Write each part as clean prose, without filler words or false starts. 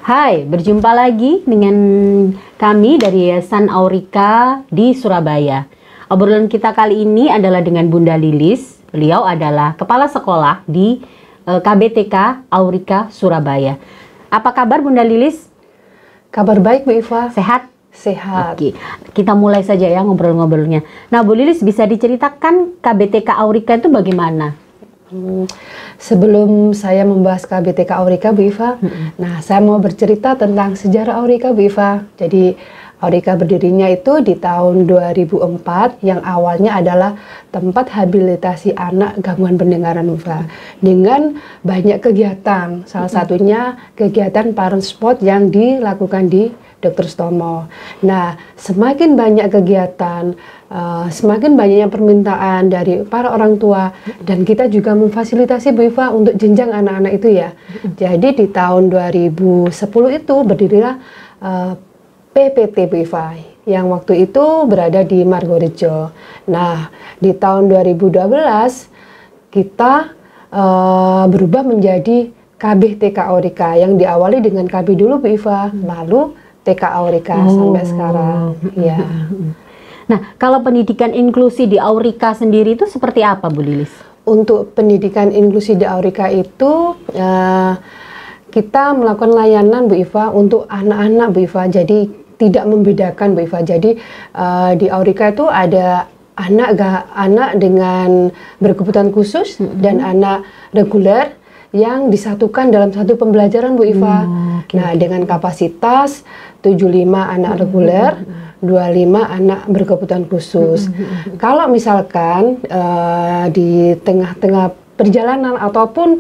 Hai, berjumpa lagi dengan kami dari Yayasan Aurika di Surabaya. Obrolan kita kali ini adalah dengan Bunda Lilis. Beliau adalah kepala sekolah di KBTK Aurika Surabaya. Apa kabar Bunda Lilis? Kabar baik Bu Iva. Sehat? Sehat. Oke, kita mulai saja ya ngobrol-ngobrolnya. Nah Bu Lilis, bisa diceritakan KBTK Aurika itu bagaimana? Sebelum saya membahas KBTK Aurika Bu Iva, nah saya mau bercerita tentang sejarah Aurika Bu Iva. Jadi Aurika berdirinya itu di tahun 2004 yang awalnya adalah tempat habilitasi anak gangguan pendengaran Bu Iva. Dengan banyak kegiatan, salah satunya kegiatan parent spot yang dilakukan di Dr. Stomo. Nah, semakin banyak kegiatan, semakin banyaknya permintaan dari para orang tua, dan kita juga memfasilitasi Bu Iva untuk jenjang anak-anak itu ya. Jadi di tahun 2010 itu berdirilah PPT Bu Iva, yang waktu itu berada di Margorejo. Nah, di tahun 2012 kita berubah menjadi KBTK Aurika, yang diawali dengan KB dulu Bu Iva, lalu TK Aurika sampai sekarang. Ya. Nah, kalau pendidikan inklusi di Aurika sendiri itu seperti apa Bu Lilis? Untuk pendidikan inklusi di Aurika itu kita melakukan layanan Bu Iva untuk anak-anak Bu Iva. Jadi tidak membedakan Bu Iva. Jadi di Aurika itu ada anak dengan berkebutuhan khusus dan anak reguler yang disatukan dalam satu pembelajaran Bu Iva. Nah, dengan kapasitas 75 anak reguler, 25 anak berkebutuhan khusus. Kalau misalkan di tengah-tengah perjalanan ataupun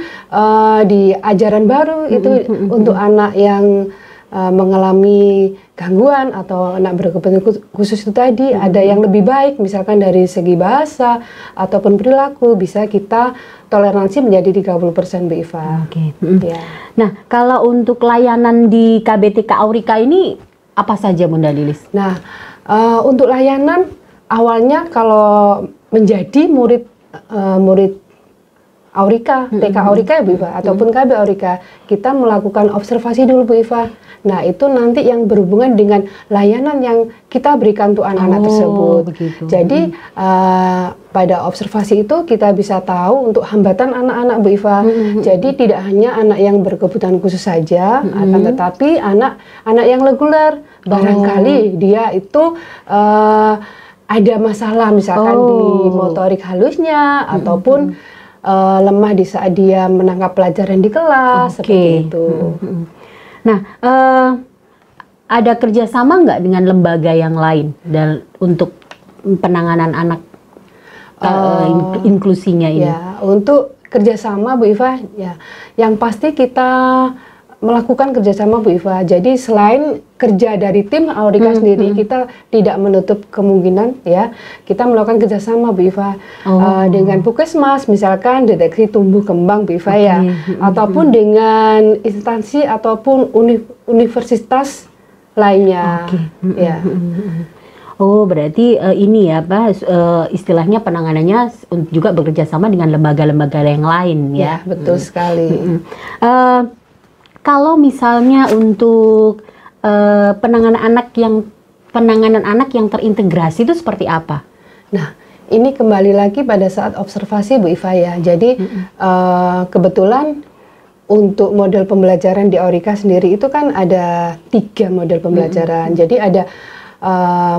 di ajaran baru itu untuk anak yang mengalami gangguan atau anak berkebutuhan khusus itu tadi ada yang lebih baik, misalkan dari segi bahasa ataupun perilaku, bisa kita toleransi menjadi 30% Bu Iva. Oke. Ya. Nah, kalau untuk layanan di KBTK Aurika ini apa saja Bunda Lilis? Nah, untuk layanan awalnya kalau menjadi murid Aurika, TK Aurika ya Bu Iva, ataupun KB Aurika, kita melakukan observasi dulu Bu Iva. Nah, itu nanti yang berhubungan dengan layanan yang kita berikan untuk anak-anak tersebut. Begitu. Jadi pada observasi itu kita bisa tahu untuk hambatan anak-anak Bu Iva. Jadi tidak hanya anak yang berkebutuhan khusus saja, akan tetapi anak-anak yang reguler, barangkali dia itu ada masalah misalkan di motorik halusnya ataupun lemah di saat dia menangkap pelajaran di kelas, seperti itu. Nah, ada kerjasama nggak dengan lembaga yang lain dan untuk penanganan anak inklusinya ini? Ya, untuk kerjasama Bu Iva, ya, yang pasti kita melakukan kerjasama Bu Iva. Jadi selain kerja dari tim Aurika sendiri, kita tidak menutup kemungkinan ya kita melakukan kerjasama Bu Iva dengan Puskesmas, misalkan deteksi tumbuh kembang Bu Iva ya, ataupun dengan instansi ataupun universitas lainnya. Ya. Oh, berarti ini ya Pak, istilahnya penanganannya juga bekerja sama dengan lembaga-lembaga yang lain ya. Ya, betul sekali. Kalau misalnya untuk penanganan anak yang terintegrasi itu seperti apa? Nah, ini kembali lagi pada saat observasi Bu Iva ya. Jadi kebetulan untuk model pembelajaran di Aurika sendiri itu kan ada 3 model pembelajaran. Jadi ada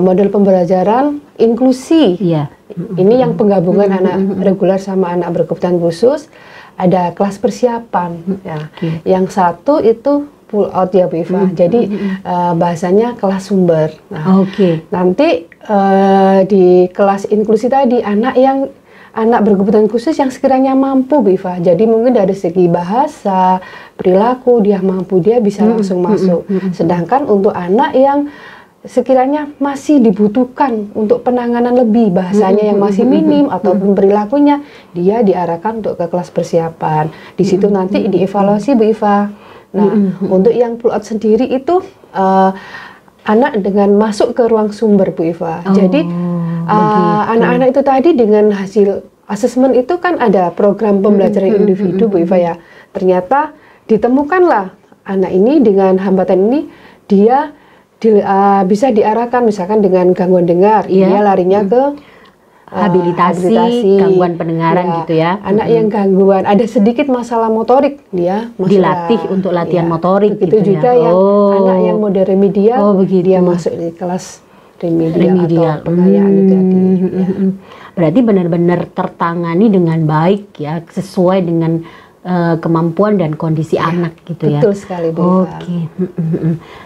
model pembelajaran inklusi. Ini yang penggabungan anak reguler sama anak berkebutuhan khusus. Ada kelas persiapan ya. Yang satu itu pull out ya Bu Iva. Jadi bahasanya kelas sumber. Nah, nanti di kelas inklusi tadi anak berkebutuhan khusus yang sekiranya mampu Bu Iva. Jadi mungkin dari segi bahasa, perilaku dia mampu, dia bisa langsung masuk. Sedangkan untuk anak yang sekiranya masih dibutuhkan untuk penanganan lebih, bahasanya yang masih minim ataupun perilakunya, dia diarahkan untuk ke kelas persiapan. Di situ nanti dievaluasi Bu Iva. Nah, untuk yang pull out sendiri itu anak dengan masuk ke ruang sumber Bu Iva. Jadi anak-anak itu tadi dengan hasil asesmen itu kan ada program pembelajaran individu Bu Iva ya. Ternyata ditemukanlah anak ini dengan hambatan ini dia bisa diarahkan misalkan dengan gangguan dengar, dia larinya ke habilitasi, gangguan pendengaran gitu ya. Anak yang gangguan ada sedikit masalah motorik, dia dilatih untuk latihan motorik begitu gitu juga ya. yang anak yang mode remedial, dia masuk di kelas remedial. Atau pengayaan itu tadi. Berarti benar-benar tertangani dengan baik ya, sesuai dengan kemampuan dan kondisi anak gitu ya. Betul sekali, Bu. Oke.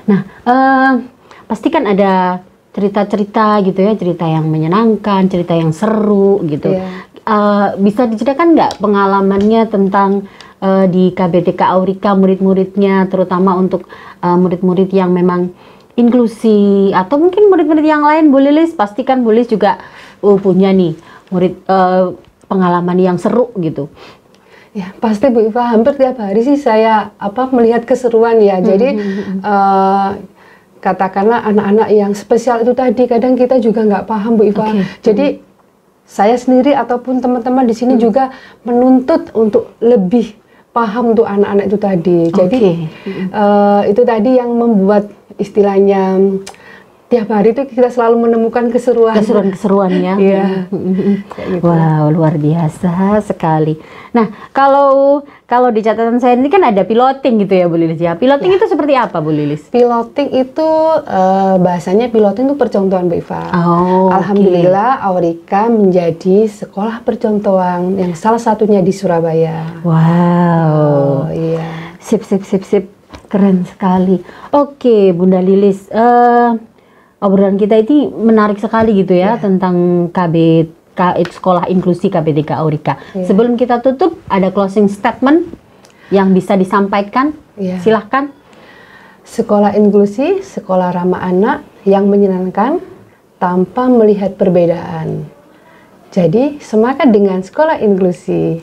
Nah, pasti kan ada cerita-cerita gitu ya, cerita yang menyenangkan, cerita yang seru gitu. Bisa diceritakan nggak pengalamannya tentang di KBTK Aurika, murid-muridnya, terutama untuk murid-murid yang memang inklusi, atau mungkin murid-murid yang lain, Bu Lilis? Pastikan Bu Lilis juga punya nih murid pengalaman yang seru gitu. Ya pasti Bu Iva, hampir tiap hari sih saya melihat keseruan ya. Jadi katakanlah anak-anak yang spesial itu tadi kadang kita juga nggak paham, Bu Iva. Jadi saya sendiri ataupun teman-teman di sini juga menuntut untuk lebih paham untuk anak-anak itu tadi. Jadi itu tadi yang membuat istilahnya tiap hari itu kita selalu menemukan keseruan ya. Gitu. Wow, luar biasa sekali. Nah, kalau di catatan saya ini kan ada piloting gitu ya, Bu Lilis ya. Piloting itu seperti apa, Bu Lilis? Piloting itu bahasanya piloting itu percontohan, Bu Iva. Alhamdulillah Aurika menjadi sekolah percontohan yang salah satunya di Surabaya. Wow. Sip. Keren sekali. Oke, Bunda Lilis, obrolan kita ini menarik sekali gitu ya, tentang Sekolah Inklusi KBTK Aurika. Sebelum kita tutup, ada closing statement yang bisa disampaikan? Silahkan. Sekolah inklusi, sekolah ramah anak yang menyenangkan tanpa melihat perbedaan. Jadi semangat dengan sekolah inklusi.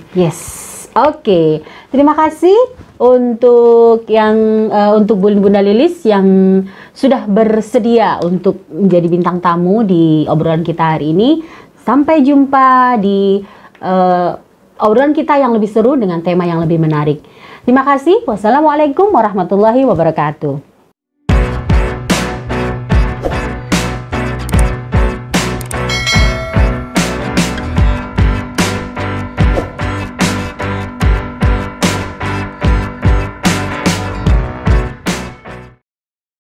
Oke. Terima kasih untuk untuk Bunda Lilis yang sudah bersedia untuk menjadi bintang tamu di obrolan kita hari ini. Sampai jumpa di obrolan kita yang lebih seru dengan tema yang lebih menarik. Terima kasih. Wassalamualaikum warahmatullahi wabarakatuh.